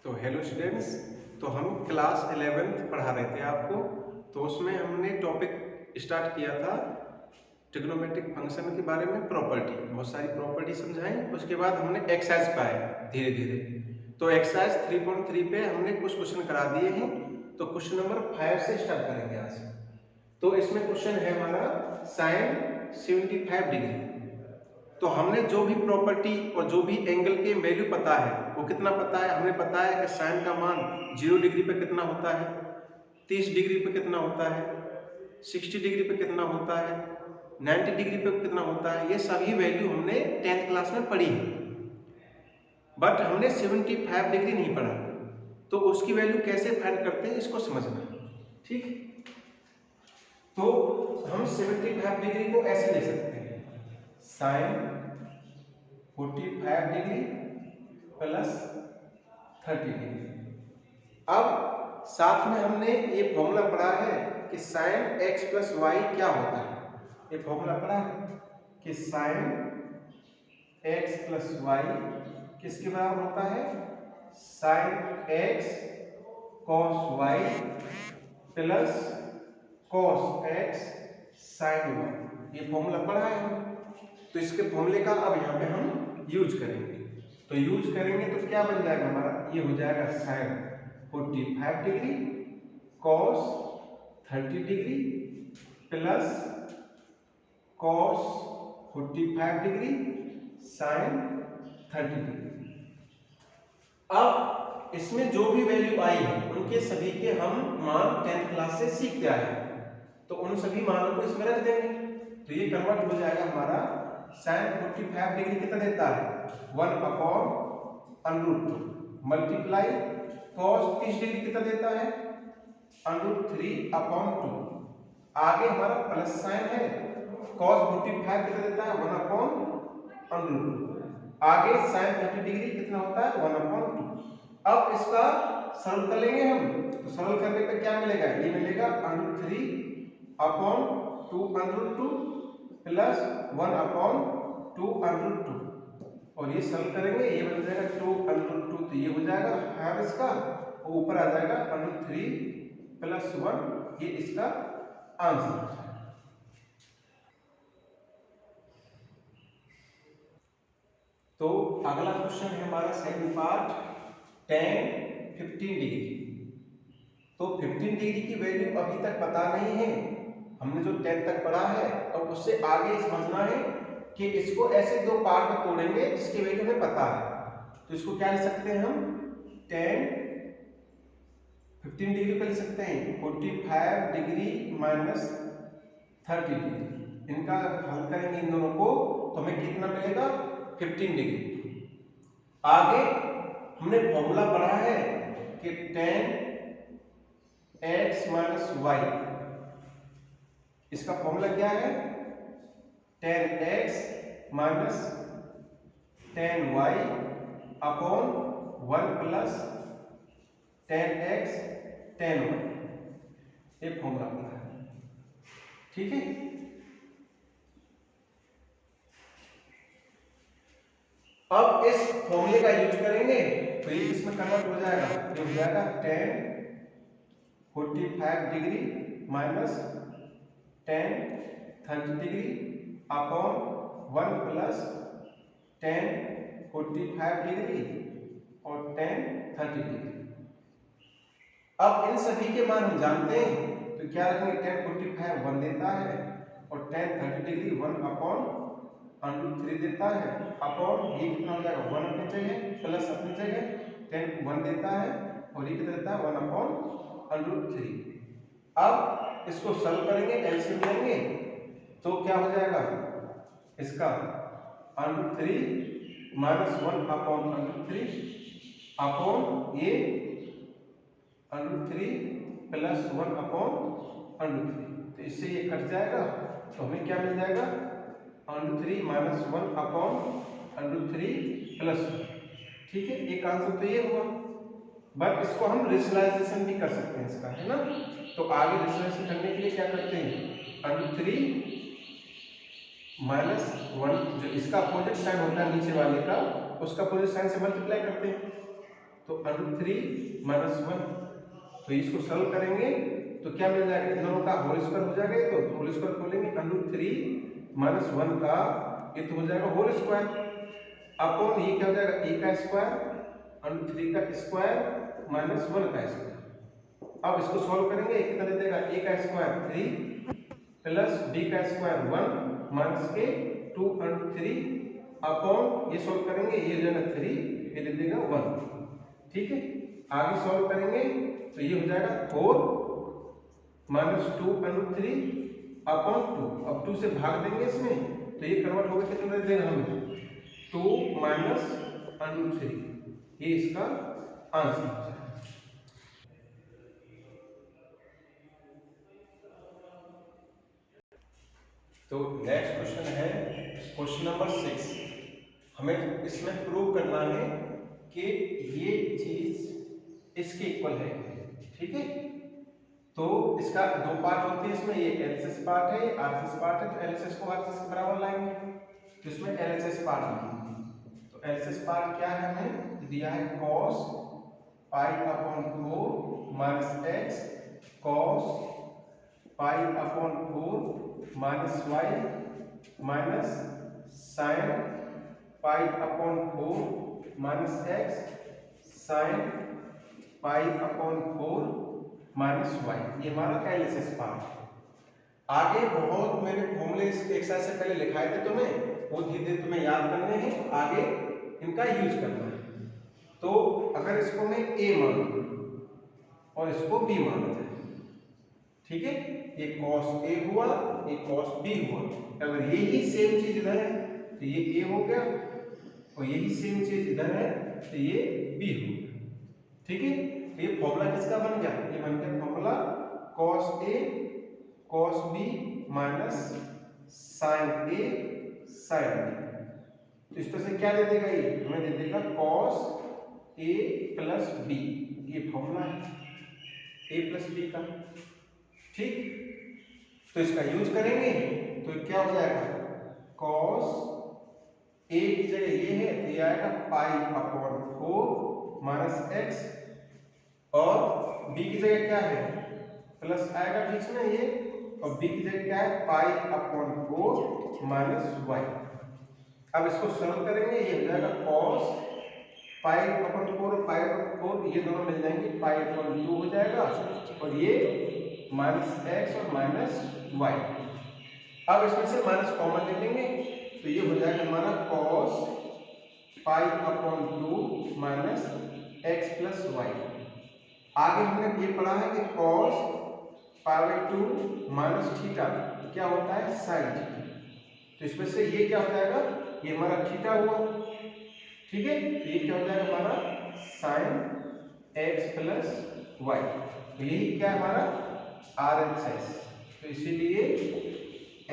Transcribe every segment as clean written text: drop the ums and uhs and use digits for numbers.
तो hello students, तो हम क्लास 11th पढ़ा रहे थे आपको। तो उसमें हमने टॉपिक स्टार्ट किया था ट्रिग्नोमेट्रिक फंक्शन के बारे में, प्रॉपर्टी, बहुत सारी प्रॉपर्टी समझाई। उसके बाद हमने एक्सरसाइज पाए धीरे धीरे। तो एक्सरसाइज 3.3 पे हमने कुछ क्वेश्चन करा दिए हैं। तो क्वेश्चन नंबर 5 से स्टार्ट करेंगे आज। तो इसमें क्वेश्चन है हमारा साइन 75 डिग्री। तो हमने जो भी प्रॉपर्टी और जो भी एंगल के वैल्यू पता है, वो कितना पता है, हमें पता है कि साइन का मान 0 डिग्री पे कितना होता है, 30 डिग्री पे कितना होता है, 60 डिग्री पे कितना होता है, 90 डिग्री पे कितना होता है। ये सभी वैल्यू हमने 10th क्लास में पढ़ी है, बट हमने 75 डिग्री नहीं पढ़ा। तो उसकी वैल्यू कैसे फाइंड करते हैं इसको समझना, ठीक। तो हम 75 डिग्री को ऐसे ले सकते हैं, साइन 45 डिग्री प्लस 30 डिग्री। अब साथ में हमने ये फॉर्मूला पढ़ा है कि साइन x प्लस वाई क्या होता है। ये फॉर्मूला पढ़ा है कि साइन x प्लस वाई किसके बराबर होता है, sine x cos y plus cos x sine y. ये फॉर्मूला पढ़ा है हम। तो इसके फॉर्मूले का अब यहाँ पे हम यूज करेंगे। तो यूज करेंगे तो क्या बन जाएगा हमारा, ये हो जाएगा sine 45 degree cos 30 degree plus cos 45 degree sine 30 degree. अब इसमें जो भी वैल्यू आई है उनके सभी के हम मान 10th क्लास से सीखते आए हैं। तो उन सभी मानों को इसमें रख देंगे। तो ये कन्वर्ट हो जाएगा हमारा साइन 45 डिग्री कितना देता है, 1/√2 मल्टीप्लाई कॉस 30 डिग्री कितना देता है, √3/2। आगे हमारा प्लस साइन है, कॉस 45 कितना देता है, 1/√2। आगे साइन 30 डिग्री कितना होता है, 1/2। अब इसका सरल कर लेंगे हम। तो सरल करने पे क्या मिलेगा, ये मिलेगा √3/2√2 प्लस 1/2√2। और ये सरल करेंगे, ये बन जाएगा 2√2। तो ये हो जाएगा हाफ इसका, और ऊपर आ जाएगा √3 प्लस 1। ये इसका आंसर है। तो अगला क्वेश्चन है हमारा सेकंड पार्ट, tan 15 डिग्री। तो 15 डिग्री की वैल्यू अभी तक पता नहीं है, हमने जो 10 तक पढ़ा है। और उससे आगे समझना है कि इसको ऐसे दो पार्ट में तोड़ेंगे जिसकी वैल्यू हमें पता है। तो इसको क्या लिख सकते हैं हम, tan 15 डिग्री को लिख सकते हैं 45 डिग्री माइनस 30 डिग्री। इनका हल करेंगे इन दोनों को, तो हमें कितना मिलेगा, 15 डिग्री। आगे हमने फॉर्मूला पढ़ा है कि tan x माइनस वाई, इसका फॉर्मूला क्या है, tan x minus tan y upon 1 plus tan x tan y। ये फॉर्मूला पढ़ा है, ठीक है। अब इस फॉर्मूले का यूज करेंगे तो ये इसमें कन्वर्ट हो जाएगा, ये हो जाएगा tan 45 degree minus tan 30 degree upon 1 plus tan 45 degree और tan 30 डिग्री। अब इन सभी के मान हम जानते हैं, तो क्या रखेंगे, tan 45 1 देता है और tan 30 डिग्री 1/√3 देता है, अपॉन ये कितना हो जाएगा, 1 अपनी जगह प्लस अपनी जगह tan 1 देता है और ये कितना देता है, 1/√3। अब इसको सॉल्व करेंगे, एलसीएम लेंगे, तो क्या हो जाएगा इसका, √3 माइनस 1/√3 अपॉन ये √3 प्लस 1/√3। तो इससे ये कट जाएगा, तो हमें क्या मिल जाएगा, √3 माइनस 1/√3 प्लस 1। ठीक है, एक आंसर तो ये हुआ। बट इसको हम रेशनलाइजेशन भी कर सकते हैं इसका, है ना। तो आगे रेशनलाइजेशन करने के लिए क्या करते हैं, √3 माइनस 1, जो इसका अपोजिट साइन होता है नीचे वाले का, उसका अपोजिट साइन से मल्टीप्लाई करते हैं। तो तो √3 माइनस 1। तो इसको सॉल्व करेंगे तो क्या मिल जाएगा, इन दोनों का होल स्क्वायर हो जाएगा। तो होल स्क्वायर खोलेंगे, √3 माइनस 1 का ये तो हो जाएगा होल स्क्वायर अपॉन ये क्या हो जाएगा a का स्क्वायर, √3 का स्क्वायर माइनस 1 का स्क्वायर। अब इसको सॉल्व करेंगे, ये कितना दे देगा, a का स्क्वायर 3 प्लस b का स्क्वायर 1 माइनस के 2√3 अपॉन ये सॉल्व करेंगे, ये हो जाएगा 3, ये दे देगा 1। ठीक है, आगे सॉल्व करेंगे तो ये हो जाएगा 4 माइनस 2√3 अपॉन 2। अब 2 से भाग देंगे इसमें तो ये कन्वर्ट होकर कितना दे देगा हमें, 2 माइनस √3। ये इसका आंसर हो जाएगा। तो नेक्स्ट क्वेश्चन है क्वेश्चन नंबर 6। हमें इसमें प्रूव करना है कि ये चीज इसके इक्वल है। ठीक है, तो इसका दो पार्ट होते हैं इसमें, ये एलएचएस पार्ट है, आरएचएस पार्ट है। तो एलएचएस को आरएचएस के बराबर लाएंगे तो इसमें एलएचएस पार्ट लिखेंगे। तो एलएचएस पार्ट क्या है, हमें दिया है cos pi upon 4 minus x cos pi upon 4 minus y minus sine pi upon 4 minus x sine pi upon 4 minus y. ये हमारा एलएचएस पार्ट है। आगे बहुत मैंने फॉर्मूले इस एक्सरसाइज से पहले लिखाए थे तुम्हें, वो धीरे धीरे तुम्हें याद करने हैं, तो आगे इनका यूज करना है। तो अगर इसको मैं a मानूं और इसको b माना जाए, ठीक है, ये cos a हुआ, ये cos b हुआ। अगर यही सेम चीज इधर है तो ये a हो गया, और यही सेम चीज इधर है तो ये b हो गया। ठीक है, तो ये फॉर्मूला किसका बन गया, ये बन गया formula cos a cos b minus sin a sin b। तो इस तरह से क्या दे देगा, ये हमें दे देगा cos a प्लस b। ये फॉर्मूला है a प्लस b का। ठीक, तो इसका यूज करेंगे तो क्या हो जाएगा, cos a की जगह ये है तो ये आएगा पाई अपॉन 4 माइनस एक्स, और b की जगह क्या है, प्लस आएगा बीच में ये, और b की जगह क्या है, पाई अपॉन 4 माइनस वाई। अब इसको सॉल्व करेंगे, ये हो जाएगा cos पाई अपॉन 4 और पाई अपॉन 4 ये दोनों मिल जाएंगे, पाई अपॉन 2 हो जाएगा, और ये माइनस एक्स और माइनस वाई। अब इसमें से माइनस कॉमन ले लेंगे तो ये हो जाएगा हमारा cos pi upon 2 minus x plus y. आगे हमने ये पढ़ा है कि cos pi by 2 minus theta क्या होता है, साइन थीटा। तो इसमें से ये क्या हो जाएगा, ये हमारा थीटा हुआ। ठीक है, तो ये क्या हो जाएगा हमारा साइन एक्स प्लस वाई। तो यही क्या है हमारा RHS। तो इसीलिए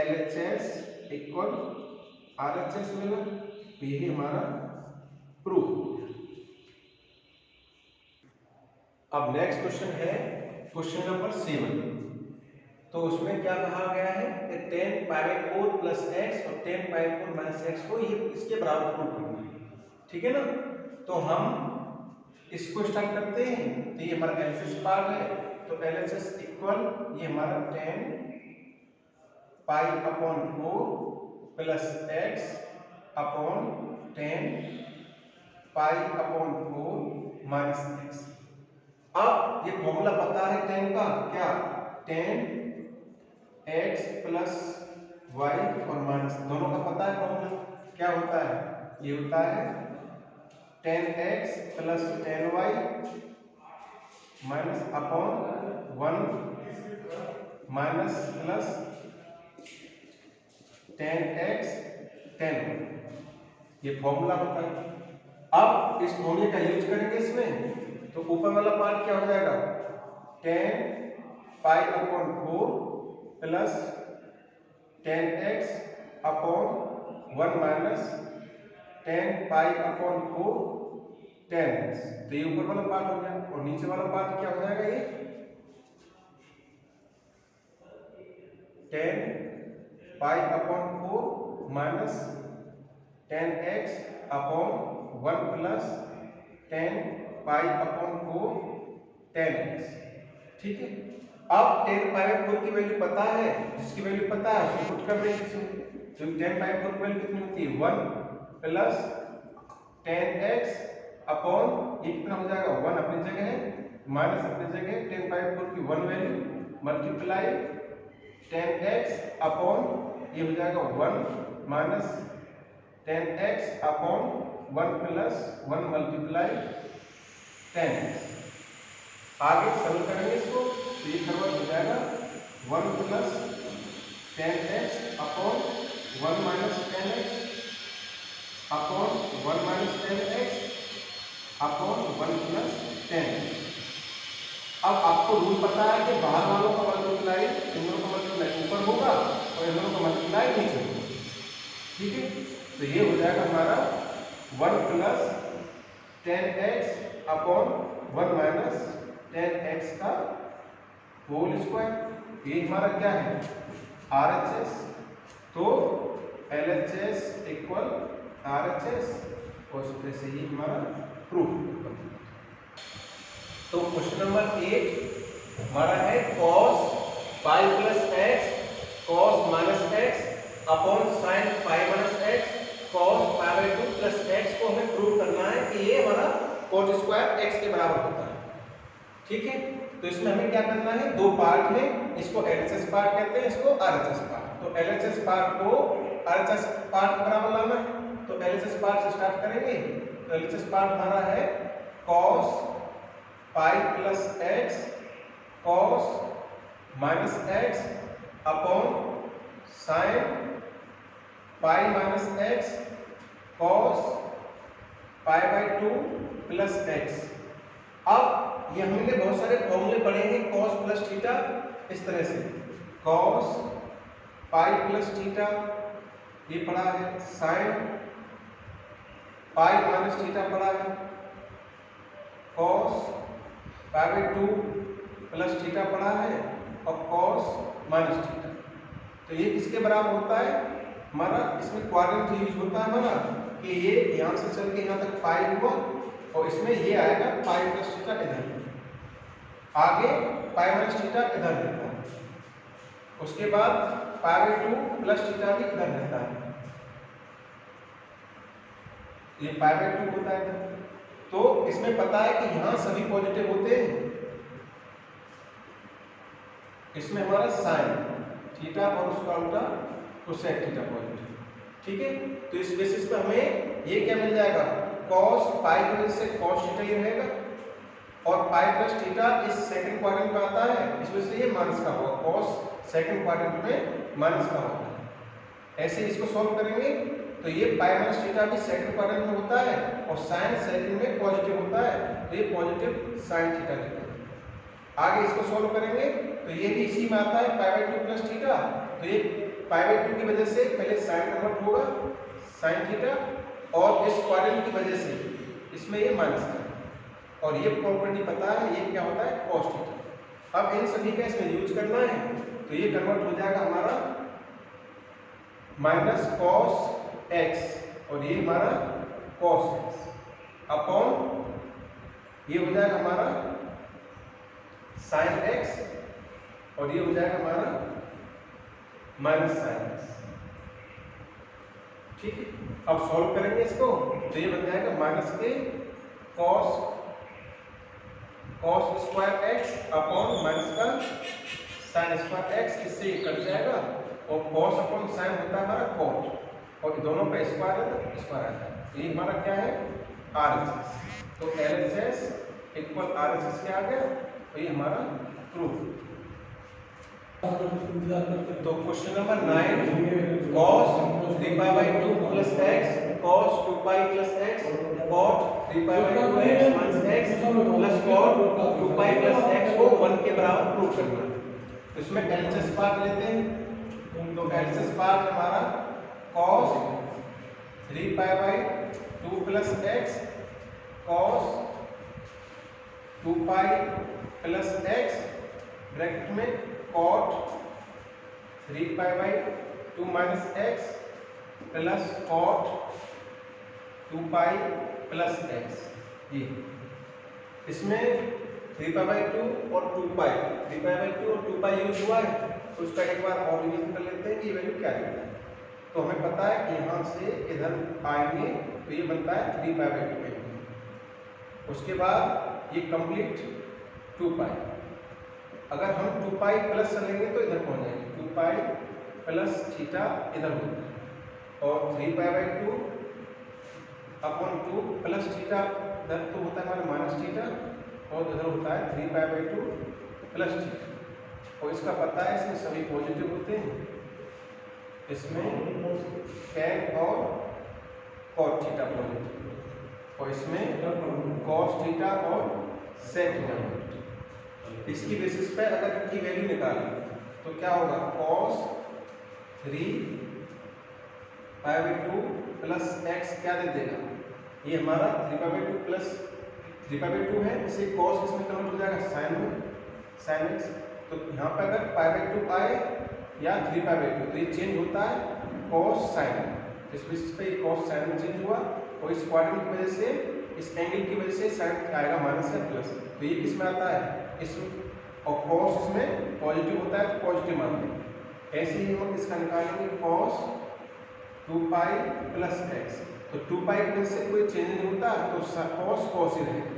LHS इक्वल RHS मिला, तो यही हमारा प्रूफ। अब नेक्स्ट क्वेश्चन है क्वेश्चन नंबर 7। तो उसमें क्या कहा गया है कि tan pi by 4 plus x और tan पाई 4 माइनस एक्स को ये इसके बराबर प्रूफ करना है। ठीक है ना, तो हम इसको स्टार्ट करते हैं। तो ये हमारा एलएचएस पार्ट है, तो एलएचएस इक्वल ये हमारा tan पाई upon 4 plus x upon tan पाई अपॉन 4 माइनस एक्स। अब ये फॉर्मूला पता है tan का, क्या, tan x प्लस वाई और माइनस दोनों का पता है फॉर्मूला क्या होता है, ये होता है tan x plus tan y minus upon 1 minus plus tan x tan y, ये फॉर्मूला होता है। अब इस फॉर्मूले का यूज करेंगे इसमें, तो ऊपर वाला पार्ट क्या हो जाएगा, tan पाई upon 4 plus tan x upon 1 minus tan पाई अपॉन 4 tan x। तो ये ऊपर वाला पार्ट हो गया, और नीचे वाला पार्ट क्या हो जाएगा, ये tan पाई upon 4 minus tan x upon 1 plus tan पाई अपॉन 4 tan x। ठीक है, अब tan पाई बाई 4 की वैल्यू पता है, जिसकी वैल्यू पता है उसको पुट कर देंगे इसमें। तो tan पाई बाई 4 की वैल्यू कितनी होती है 1 प्लस tan x अपॉन ये कितना हो जाएगा 1 अपनी जगह है माइनस अपनी जगह है tan पाई बाई 4 की 1 value multiply tan x upon ये हो जाएगा 1 minus tan x upon 1 plus 1 multiply tan x। आगे सरल करेंगे इसको तो ये कन्वर्ट हो जाएगा 1 plus tan x upon 1 minus tan x upon 1 minus tan x upon 1 plus tan x। अब आपको रूल पता है कि बाहर वालों का मल्टीप्लाई इन दोनों का मल्टीप्लाई ऊपर होगा और इन दोनों का मल्टीप्लाई नीचे होगा। ठीक है, तो ये हो जाएगा हमारा 1 plus tan x upon 1 minus tan x का होल स्क्वायर। ये हमारा क्या है RHS, तो LHS इक्वल RHS और इस तरह से ये हमारा प्रूफ। तो क्वेश्चन नंबर 8 हमारा है cos pi plus x cos minus x upon sine pi minus x cos pi by 2 plus x को हमें प्रूव करना है कि ये हमारा cot स्क्वायर x के बराबर होता है। ठीक है, तो इसमें हमें क्या करना है, दो पार्ट है, इसको LHS पार्ट कहते हैं, इसको RHS पार्ट। तो LHS पार्ट को RHS पार्ट के बराबर लाना है, तो LHS पार्ट से स्टार्ट करेंगे। तो LHS पार्ट हमारा है cos pi plus x cos minus x upon sine pi minus x cos pi by 2 plus x। अब ये हमने बहुत सारे फॉर्मूले पढ़े हैं cos प्लस थीटा, इस तरह से cos पाई प्लस थीटा ये पढ़ा है, साइन पाई माइनस थीटा पढ़ा है, cos pi by 2 plus theta पढ़ा है और cos माइनस थीटा। तो ये किसके बराबर होता है हमारा, इसमें क्वाड्रेंट यूज होता है हमारा कि ये यहाँ से चल के यहाँ तक पाई हुआ और इसमें ये आएगा पाई प्लस थीटा इधर, आगे पाई माइनस थीटा इधर रहता है, उसके बाद पाई बाई 2 प्लस थीटा भी इधर रहता है, ये पाई बाई 2 होता है इधर। तो इसमें पता है कि यहाँ सभी पॉजिटिव होते हैं, इसमें हमारा साइन थीटा और उसका उल्टा कोसेक थीटा पॉजिटिव। ठीक है, तो इस बेसिस पे हमें ये क्या मिल जाएगा, cos पाई की वजह से cos थीटा ही रहेगा और पाई प्लस थीटा इस सेकंड क्वाड्रेंट में आता है, इस वजह से ये माइनस का होगा, cos सेकंड क्वाड्रेंट में माइनस का होता है। ऐसे इसको सॉल्व करेंगे तो ये पाई माइनस थीटा भी सेकंड क्वाड्रेंट में होता है और साइन सेकंड में पॉजिटिव होता है, तो ये पॉजिटिव साइन थीटा देता है। आगे इसको सॉल्व करेंगे तो ये भी इसी में आता है पाई बाई 2 प्लस थीटा, तो ये पाई बाई 2 की वजह से पहले साइन कन्वर्ट होगा साइन थीटा और इस क्वाड्रेंट की वजह से इसमें ये माइनस है और ये प्रॉपर्टी पता है ये क्या होता है cos थीटा। अब इन सभी का इसमें यूज करना है तो ये कन्वर्ट हो जाएगा हमारा माइनस cos x और ये हमारा cos x अपॉन ये हो जाएगा हमारा साइन x और ये हो जाएगा हमारा माइनस साइन x। ठीक है, अब सॉल्व करेंगे इसको तो ये बन जाएगा माइनस के cos square x upon minus का साइन स्क्वायर x, इससे ये कट जाएगा और cos अपॉन साइन होता है हमारा cot और दोनों का स्क्वायर है तो स्क्वायर आता है। ये हमारा क्या है RHS, तो LHS इक्वल RHS क्या आ गया, तो ये हमारा प्रूफ। तो question number 9 cos 3 pi by 2 plus x cos 2 pi plus x cot 3 pi by 2 x minus x plus cot 2 pi plus x को 1 के बराबर प्रूव करना है। तो इसमें LHS पार्ट लेते हैं, तो LHS पार्ट हमारा cos 3 pi by 2 plus x cos 2 pi plus x bracket में cot 3 pi by 2 minus x plus cot 2 pi plus x। ये इसमें 3π/2 और 2π, 3π/2 और 2π यूज हुआ है, तो उसका एक बार और रिवीजन कर लेते हैं कि ये वैल्यू क्या देता है। तो हमें पता है कि यहाँ से इधर आएंगे तो ये बनता है 3π/2। उसके बाद ये कंप्लीट 2π, अगर हम 2π प्लस लेंगे तो इधर पहुंच जाएंगे, 2π प्लस थीटा इधर होता है, और 3π/2 अपॉन 2 प्लस थीटा इधर तो होता है हमारा माइनस थीटा, और इधर होता है 3π/2 प्लस थीटा। और इसका पता है इसमें सभी पॉजिटिव होते हैं, इसमें tan और cot थीटा पॉजिटिव, और इसमें cos थीटा और sec थीटा। इसकी बेसिस पे अगर इनकी वैल्यू निकालें तो क्या होगा, cos 3π/2 प्लस x क्या दे देगा, ये हमारा 3π/2 प्लस 3π/2 है, इसे cos इसमें कन्वर्ट हो जाएगा sin में, sin x। तो यहाँ पे अगर π/2 आए या 3π/2 तो ये चेंज होता है cos sin, इस बेसिस पे cos sin में चेंज हुआ, और इस क्वाड्रेंट की वजह से, इस एंगल की वजह से sin आएगा माइनस या प्लस, तो ये किस में आता है इसमें, और cos इसमें पॉजिटिव होता है तो पॉजिटिव मानते हैं। ऐसे ही हम इसका निकालेंगे cos 2π प्लस x, तो 2π की वजह से कोई चेंज नहीं होता, तो cos ही रहेगा।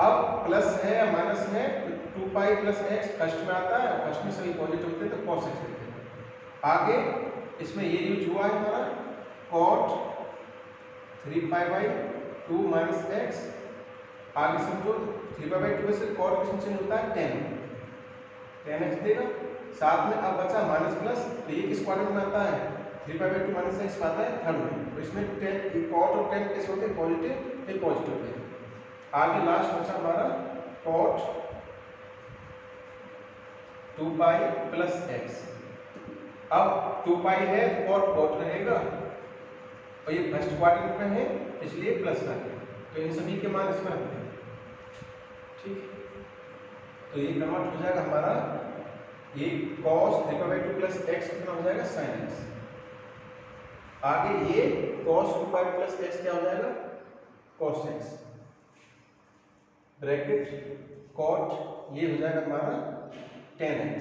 अब प्लस है या माइनस है, तो 2π प्लस x फर्स्ट में आता है, फर्स्ट में सभी पॉजिटिव होते हैं तो cos x लिखते हैं। आगे इसमें ये यूज हुआ है हमारा cot 3π/2 माइनस x, आगे समझो 3π/2 से cot किसमें चेंज होता है, tan x देगा। साथ में अब बचा माइनस प्लस, तो ये किस क्वाड्रेंट में आता है, 3π/2 माइनस x आता है थर्ड में, तो इसमें cot और tan कैसे होते हैं, पॉजिटिव, ये पॉजिटिव होते हैं। आगे लास्ट बचा हमारा cot 2π प्लस x, अब 2π है cot रहेगा, और ये फर्स्ट क्वाड्रेंट में है इसलिए प्लस का है, तो इन सभी के मान इसमें रखते हैं, ठीक। तो ये कन्वर्ट हो जाएगा हमारा, ये cos 3π/2 प्लस x कितना हो जाएगा, sin x। आगे ये cos 2π प्लस x क्या हो जाएगा, cos x, ब्रैकेट cot ये हो जाएगा हमारा tan x,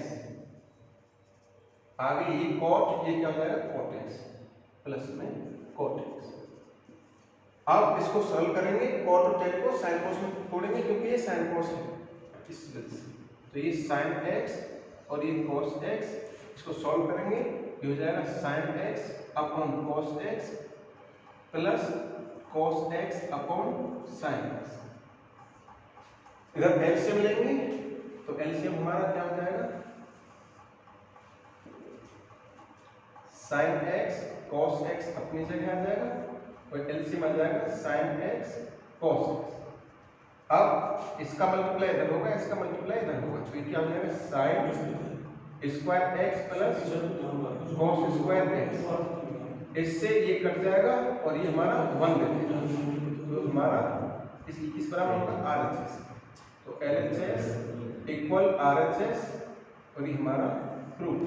आगे ये cot ये क्या हो जाएगा, cot x प्लस में cot x। अब इसको सॉल्व करेंगे, cot और tan को sin cos में तोड़ेंगे क्योंकि ये sin cos है, इस वजह से, तो ये sin x और ये cos x, इसको सॉल्व करेंगे, ये हो जाएगा sin x upon cos x plus cos x upon sin x। इधर एलसीएम लेंगे तो एलसीएम हमारा क्या हो जाएगा, sin x cos x अपनी जगह आ जाएगा, और एलसीएम आ जाएगा sin x cos x। अब इसका मल्टीप्लाई इधर होगा, इसका मल्टीप्लाई इधर होगा, तो ये क्या हो जाएगा sin square x plus cos square x, इससे ये कट जाएगा और ये हमारा 1 देते हैं, तो हमारा इस बराबर होगा RHS, तो LHS इक्वल RHS, और ये हमारा प्रूफ।